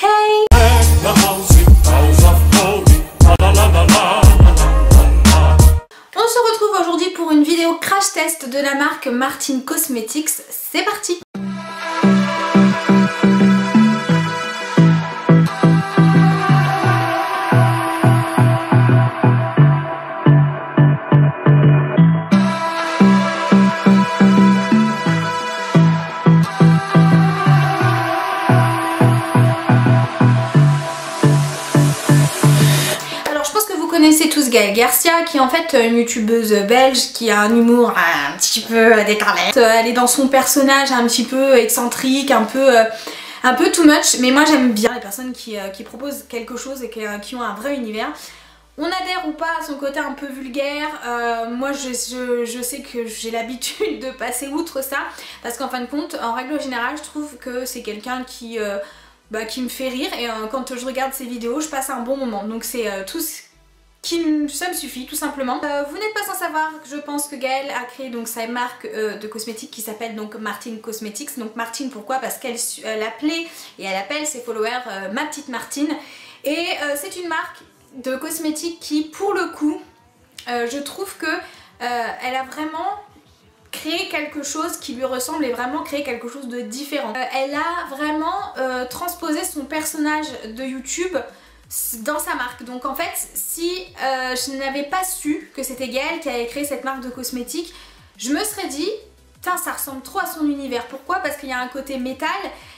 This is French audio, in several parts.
Hey! On se retrouve aujourd'hui pour une vidéo crash test de la marque Martine Cosmetics. C'est parti! Vous connaissez tous Gaëlle Garcia, qui est en fait une youtubeuse belge qui a un humour un petit peu décalé. Elle est dans son personnage un petit peu excentrique, un peu too much, mais moi j'aime bien les personnes qui proposent quelque chose et qui ont un vrai univers. On adhère ou pas à son côté un peu vulgaire, moi je sais que j'ai l'habitude de passer outre ça, parce qu'en fin de compte, en règle générale, je trouve que c'est quelqu'un qui me fait rire, et quand je regarde ses vidéos, je passe un bon moment. Donc c'est tout ce ça me suffit tout simplement. Vous n'êtes pas sans savoir que je pense que Gaëlle a créé donc sa marque de cosmétiques qui s'appelle donc Martine Cosmetics. Donc Martine, pourquoi? Parce qu'elle appelait et elle appelle ses followers ma petite Martine. Et c'est une marque de cosmétiques qui, pour le coup, je trouve que elle a vraiment créé quelque chose qui lui ressemble et vraiment créé quelque chose de différent. Elle a vraiment transposé son personnage de YouTube dans sa marque. Donc en fait, si je n'avais pas su que c'était Gaëlle qui avait créé cette marque de cosmétiques, je me serais dit, putain, ça ressemble trop à son univers. Pourquoi? Parce qu'il y a un côté métal,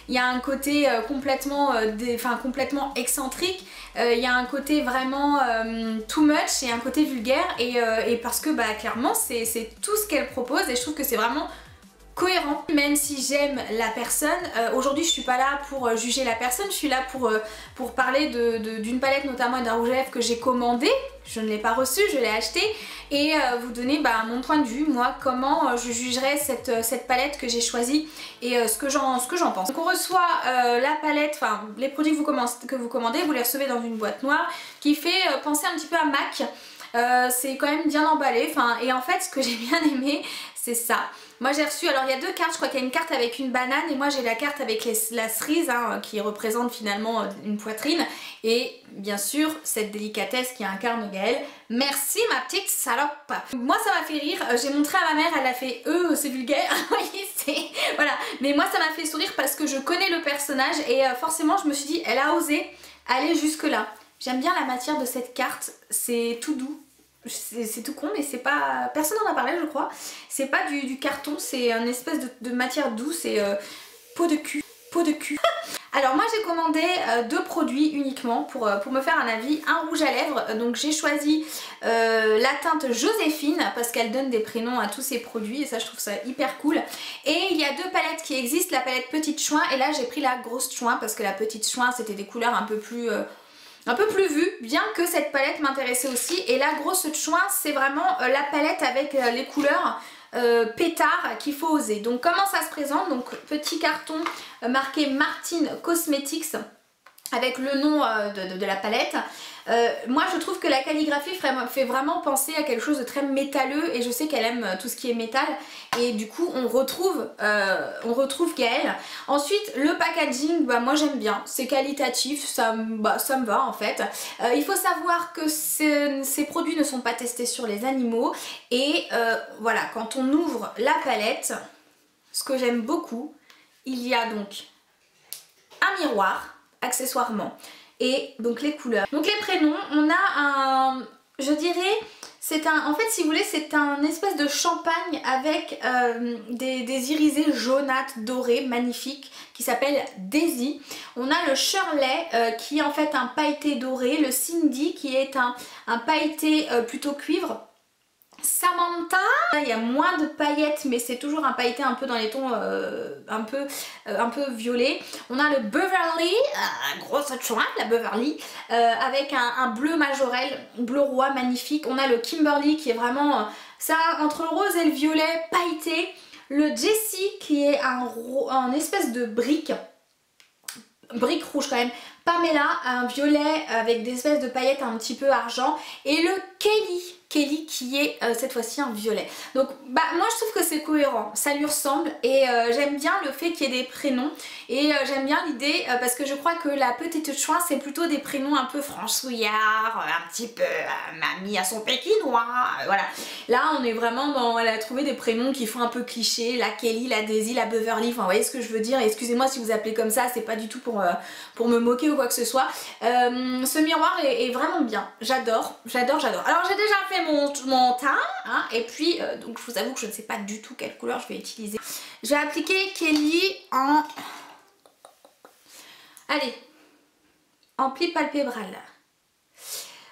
il y a un côté complètement excentrique, il y a un côté vraiment too much et un côté vulgaire, et parce que clairement c'est tout ce qu'elle propose, et je trouve que c'est vraiment cohérent. Même si j'aime la personne, aujourd'hui je suis pas là pour juger la personne, je suis là pour parler d'une palette, notamment d'un rouge à lèvres que j'ai commandé. Je ne l'ai pas reçu, je l'ai acheté, et vous donner mon point de vue, moi, comment je jugerais cette palette que j'ai choisie et ce que j'en pense. Donc on reçoit la palette, enfin les produits que vous commandez, vous les recevez dans une boîte noire qui fait penser un petit peu à MAC. C'est quand même bien emballé, et en fait ce que j'ai bien aimé, c'est ça. Moi j'ai reçu, alors il y a deux cartes, je crois qu'il y a une carte avec une banane et moi j'ai la carte avec la cerise qui représente finalement une poitrine, et bien sûr cette délicatesse qui incarne Gaëlle. Merci ma petite salope. Moi ça m'a fait rire, j'ai montré à ma mère, elle a fait c'est vulgaire, oui voilà, mais moi ça m'a fait sourire parce que je connais le personnage, et forcément je me suis dit, elle a osé aller jusque là. J'aime bien la matière de cette carte, c'est tout doux. C'est tout con, mais c'est pas... Personne n'en a parlé, je crois. C'est pas du carton, c'est une espèce de matière douce, c'est peau de cul. Peau de cul. Alors moi j'ai commandé deux produits uniquement pour me faire un avis. Un rouge à lèvres, donc j'ai choisi la teinte Joséphine parce qu'elle donne des prénoms à tous ces produits, et ça je trouve ça hyper cool. Et il y a deux palettes qui existent, la palette petite chouin, et là j'ai pris la grosse chouin parce que la petite chouin c'était des couleurs un peu plus vue, bien que cette palette m'intéressait aussi. Et la grosse chouin, c'est vraiment la palette avec les couleurs pétard qu'il faut oser. Donc comment ça se présente? Donc petit carton marqué Martine Cosmetics avec le nom de la palette. Moi je trouve que la calligraphie fait vraiment penser à quelque chose de très métalleux, et je sais qu'elle aime tout ce qui est métal, et du coup on retrouve Gaëlle. Ensuite le packaging, moi j'aime bien, c'est qualitatif, ça me va en fait. Il faut savoir que ces produits ne sont pas testés sur les animaux, et voilà, quand on ouvre la palette, ce que j'aime beaucoup, il y a donc un miroir accessoirement, et donc les couleurs. Donc les prénoms, on a je dirais, en fait si vous voulez, c'est un espèce de champagne avec des irisés jaunâtres dorés magnifiques qui s'appelle Daisy. On a le Shirley qui est en fait un pailleté doré, le Cindy qui est un pailleté plutôt cuivre. Samantha, il y a moins de paillettes, mais c'est toujours un pailleté un peu dans les tons un peu violet. On a le Beverly, grosse chouin, la Beverly, avec un bleu majorel, bleu roi magnifique. On a le Kimberly qui est vraiment ça, entre le rose et le violet pailleté. Le Jessie qui est un espèce de brique rouge quand même. Pamela, un violet avec des espèces de paillettes un petit peu argent. Et le Kelly, Kelly qui est cette fois-ci en violet. Donc bah moi je trouve que c'est cohérent, ça lui ressemble et j'aime bien le fait qu'il y ait des prénoms et j'aime bien l'idée parce que je crois que la petite chouin c'est plutôt des prénoms un peu franchouillards, un petit peu mamie à son pékinois, voilà. Là on est vraiment dans, elle a trouvé des prénoms qui font un peu cliché, la Kelly, la Daisy, la Beverly, enfin vous voyez ce que je veux dire, excusez-moi si vous appelez comme ça, c'est pas du tout pour me moquer ou quoi que ce soit. Ce miroir est vraiment bien, j'adore, j'adore, j'adore. Alors j'ai déjà fait mon teint hein, et puis donc je vous avoue que je ne sais pas du tout quelle couleur je vais utiliser. Je vais appliquer Kelly en... Allez, en pli palpébral.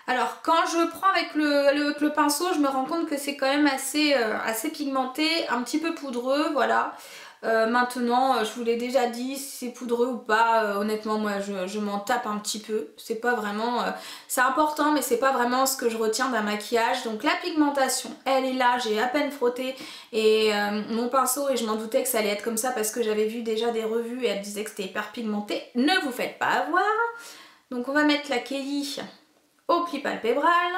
Alors quand je prends avec le pinceau, je me rends compte que c'est quand même assez pigmenté, un petit peu poudreux, voilà. Maintenant, je vous l'ai déjà dit, si c'est poudreux ou pas, honnêtement moi je m'en tape un petit peu. C'est pas vraiment... c'est important mais c'est pas vraiment ce que je retiens d'un maquillage. Donc la pigmentation, elle est là, j'ai à peine frotté et mon pinceau et je m'en doutais que ça allait être comme ça parce que j'avais vu déjà des revues et elles disaient que c'était hyper pigmenté. Ne vous faites pas avoir. Donc on va mettre la Kelly au pli palpébral.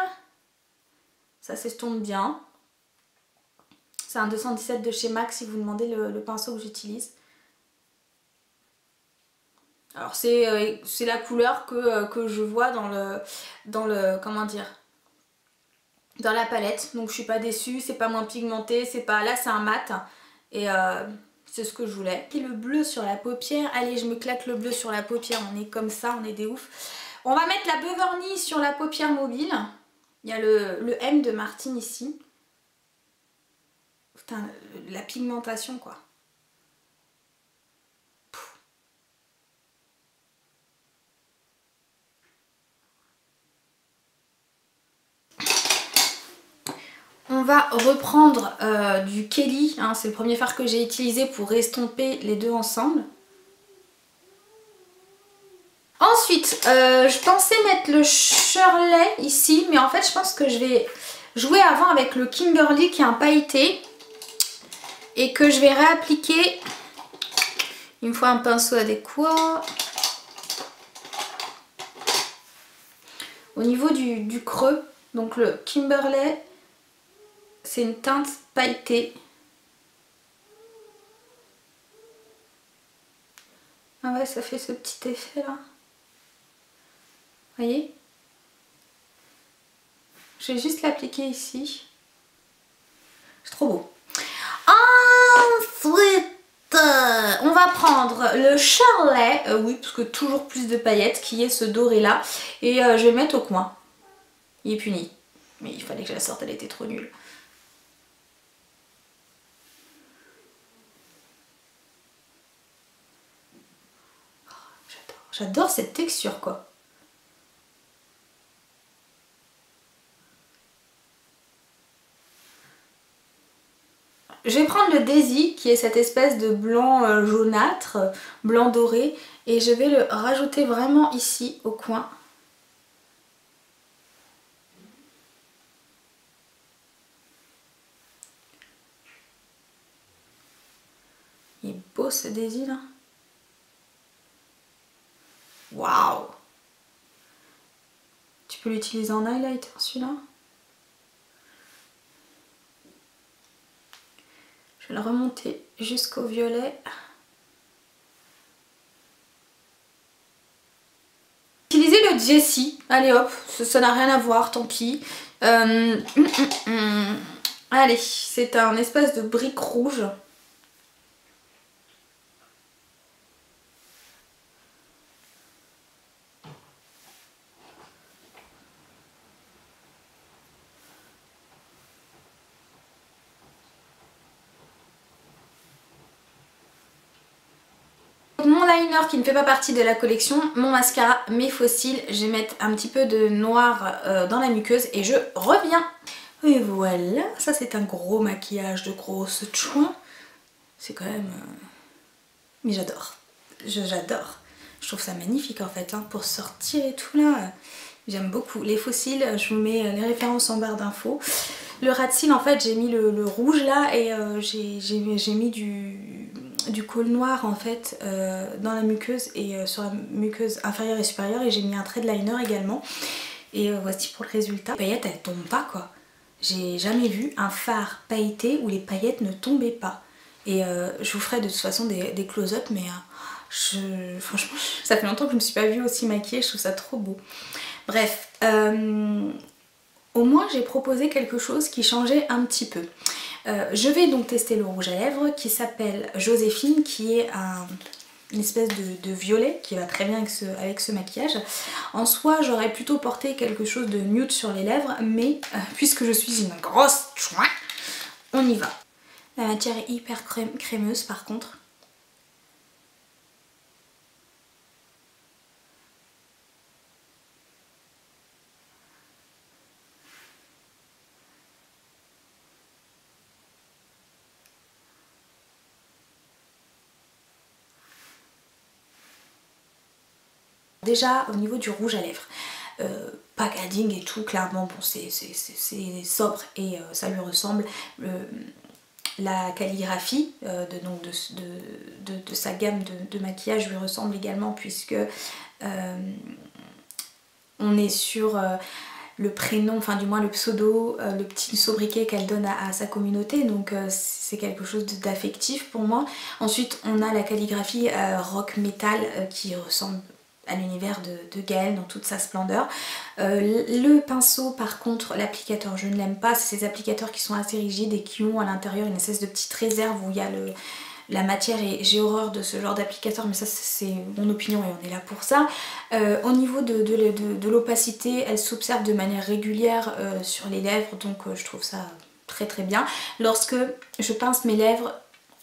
Ça s'estompe bien. C'est un 217 de chez MAC si vous demandez le pinceau que j'utilise. Alors c'est la couleur que je vois dans le comment dire, dans la palette. Donc je suis pas déçue, c'est pas moins pigmenté, c'est pas... Là c'est un mat et c'est ce que je voulais. Et le bleu sur la paupière, allez je me claque le bleu sur la paupière, on est comme ça, on est des ouf. On va mettre la Beverly sur la paupière mobile. Il y a le M de Martine ici. Putain, la pigmentation quoi. Pouf. On va reprendre du Kelly, hein, c'est le premier fard que j'ai utilisé pour estomper les deux ensemble. Ensuite, je pensais mettre le Shirley ici, mais en fait je pense que je vais jouer avant avec le Kimberly qui est un pailleté. Et que je vais réappliquer. Il me faut un pinceau adéquat. Au niveau du creux, donc le Kimberley, c'est une teinte pailletée. Ah ouais, ça fait ce petit effet là. Vous voyez? Je vais juste l'appliquer ici. C'est trop beau. Ensuite, on va prendre le Shirley, oui, parce que toujours plus de paillettes, qui est ce doré là, et je vais le mettre au coin. Il est puni, mais il fallait que je la sorte, elle était trop nulle. Oh, j'adore cette texture quoi. Je vais prendre le Daisy qui est cette espèce de blanc jaunâtre, blanc doré, et je vais le rajouter vraiment ici au coin. Il est beau ce Daisy là. Waouh! Tu peux l'utiliser en highlighter celui-là. Je vais le remonter jusqu'au violet. Utilisez le Jessie. Allez hop, ça n'a rien à voir, tant pis. Allez, c'est un espèce de brique rouge. Mon liner qui ne fait pas partie de la collection, mon mascara, mes fossiles, je vais mettre un petit peu de noir dans la muqueuse et je reviens. Et voilà, ça c'est un gros maquillage de grosse chouin. C'est quand même... Mais j'adore, j'adore. Je trouve ça magnifique en fait, hein, pour sortir et tout là. J'aime beaucoup. Les fossiles, je vous mets les références en barre d'infos. Le ras de cils, en fait, j'ai mis le rouge là et j'ai mis du col noir en fait dans la muqueuse et sur la muqueuse inférieure et supérieure, et j'ai mis un trait de liner également. Et voici pour le résultat. Les paillettes elles tombent pas quoi. j'ai jamais vu un fard pailleté où les paillettes ne tombaient pas. Et je vous ferai de toute façon des close-up, mais franchement, ça fait longtemps que je me suis pas vue aussi maquillée, je trouve ça trop beau. Bref, au moins j'ai proposé quelque chose qui changeait un petit peu. Je vais donc tester le rouge à lèvres qui s'appelle Joséphine, qui est une espèce de violet qui va très bien avec ce maquillage. En soi, j'aurais plutôt porté quelque chose de nude sur les lèvres, mais puisque je suis une grosse chouin, on y va. La matière est hyper crémeuse par contre. Déjà au niveau du rouge à lèvres, packaging et tout, clairement bon, c'est sobre et ça lui ressemble. La calligraphie de sa gamme de maquillage lui ressemble également, puisque on est sur le prénom, enfin du moins le pseudo, le petit sobriquet qu'elle donne à sa communauté, donc c'est quelque chose d'affectif pour moi. Ensuite on a la calligraphie rock metal qui ressemble à l'univers de Gaëlle dans toute sa splendeur. Le pinceau par contre, l'applicateur, je ne l'aime pas, c'est ces applicateurs qui sont assez rigides et qui ont à l'intérieur une espèce de petite réserve où il y a la matière, et j'ai horreur de ce genre d'applicateur, mais ça c'est mon opinion et on est là pour ça. Au niveau de l'opacité, elle s'observe de manière régulière sur les lèvres, donc je trouve ça très très bien. Lorsque je pince mes lèvres,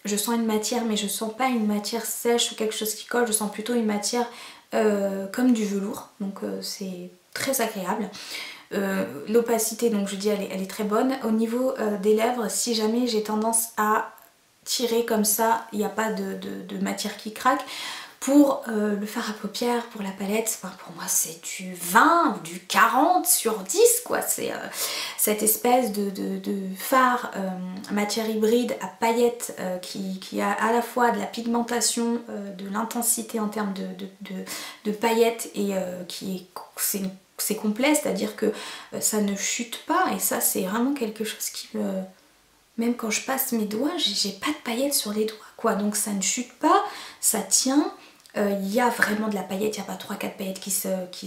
je sens une matière, mais je sens pas une matière sèche ou quelque chose qui colle, je sens plutôt une matière comme du velours, donc c'est très agréable. L'opacité, donc je dis elle est très bonne. Au niveau des lèvres, si jamais j'ai tendance à tirer comme ça, il n'y a pas de matière qui craque. Pour le fard à paupières, pour la palette, enfin, pour moi c'est du 20 ou du 40 sur 10 quoi. C'est cette espèce de fard matière hybride à paillettes qui a à la fois de la pigmentation, de l'intensité en termes de paillettes et c'est complet, c'est-à-dire que ça ne chute pas, et ça c'est vraiment quelque chose qui me... Même quand je passe mes doigts, j'ai pas de paillettes sur les doigts quoi, donc ça ne chute pas, ça tient. Il y a vraiment de la paillette, il n'y a pas 3-4 paillettes qui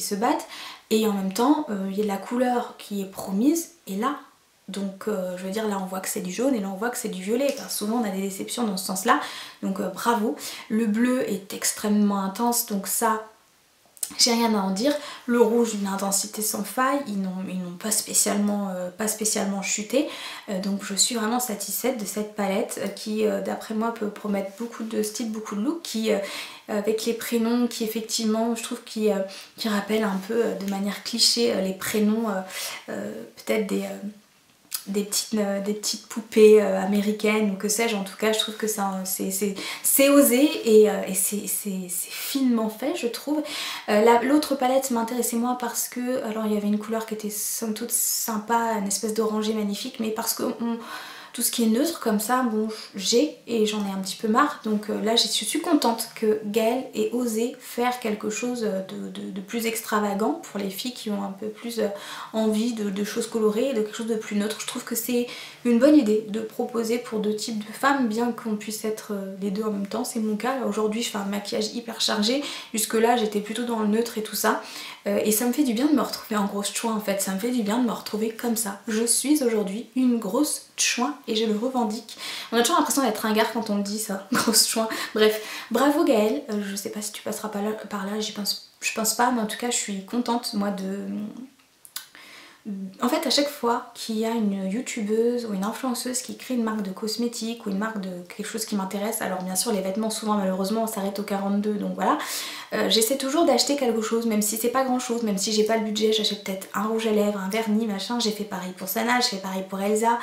se battent, et en même temps il y a de la couleur qui est promise et là, donc je veux dire, là on voit que c'est du jaune et là on voit que c'est du violet, car souvent on a des déceptions dans ce sens là, donc bravo. Le bleu est extrêmement intense, donc ça j'ai rien à en dire. Le rouge, une intensité sans faille, ils n'ont pas spécialement chuté, donc je suis vraiment satisfaite de cette palette qui d'après moi peut promettre beaucoup de style, beaucoup de look, qui avec les prénoms qui effectivement je trouve qui rappellent un peu de manière cliché les prénoms peut-être des petites poupées américaines ou que sais-je. En tout cas je trouve que c'est osé et c'est finement fait, je trouve. L'autre palette m'intéressait moins parce que, alors il y avait une couleur qui était somme toute sympa, une espèce d'orangé magnifique, mais parce que tout ce qui est neutre comme ça, bon, j'ai et j'en ai un petit peu marre, donc là je suis contente que Gaëlle ait osé faire quelque chose de plus extravagant pour les filles qui ont un peu plus envie de choses colorées, de quelque chose de plus neutre. Je trouve que c'est une bonne idée de proposer pour deux types de femmes, bien qu'on puisse être les deux en même temps, c'est mon cas. Aujourd'hui je fais un maquillage hyper chargé, jusque là j'étais plutôt dans le neutre et tout ça, et ça me fait du bien de me retrouver en grosse chouin en fait, ça me fait du bien de me retrouver comme ça. Je suis aujourd'hui une grosse chouin et je le revendique. On a toujours l'impression d'être ringard quand on le dit ça, grosse chouin. Bref, bravo Gaëlle, je sais pas si tu passeras par là, je pense pas, mais en tout cas je suis contente moi de... En fait à chaque fois qu'il y a une youtubeuse ou une influenceuse qui crée une marque de cosmétiques ou une marque de quelque chose qui m'intéresse, alors bien sûr les vêtements souvent malheureusement on s'arrête au 42, donc voilà, j'essaie toujours d'acheter quelque chose, même si c'est pas grand chose, même si j'ai pas le budget, j'achète peut-être un rouge à lèvres, un vernis, machin, j'ai fait pareil pour Sana, j'ai fait pareil pour Elsa,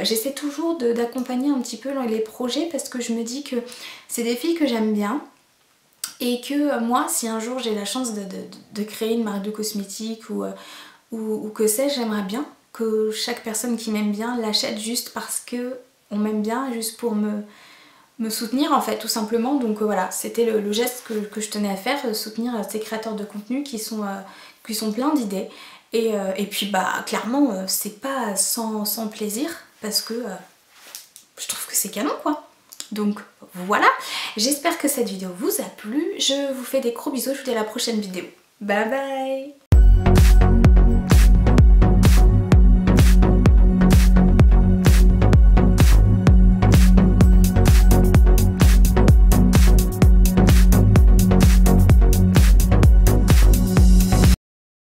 j'essaie toujours d'accompagner un petit peu les projets parce que je me dis que c'est des filles que j'aime bien. Et que moi, si un jour j'ai la chance de créer une marque de cosmétiques ou que sais-je, j'aimerais bien que chaque personne qui m'aime bien l'achète juste parce que on m'aime bien, juste pour me soutenir en fait, tout simplement. Donc voilà, c'était le geste que je tenais à faire, soutenir ces créateurs de contenu qui sont pleins d'idées. Et puis bah clairement c'est pas sans plaisir parce que je trouve que c'est canon quoi. Donc voilà, j'espère que cette vidéo vous a plu, je vous fais des gros bisous, je vous dis à la prochaine vidéo. Bye bye.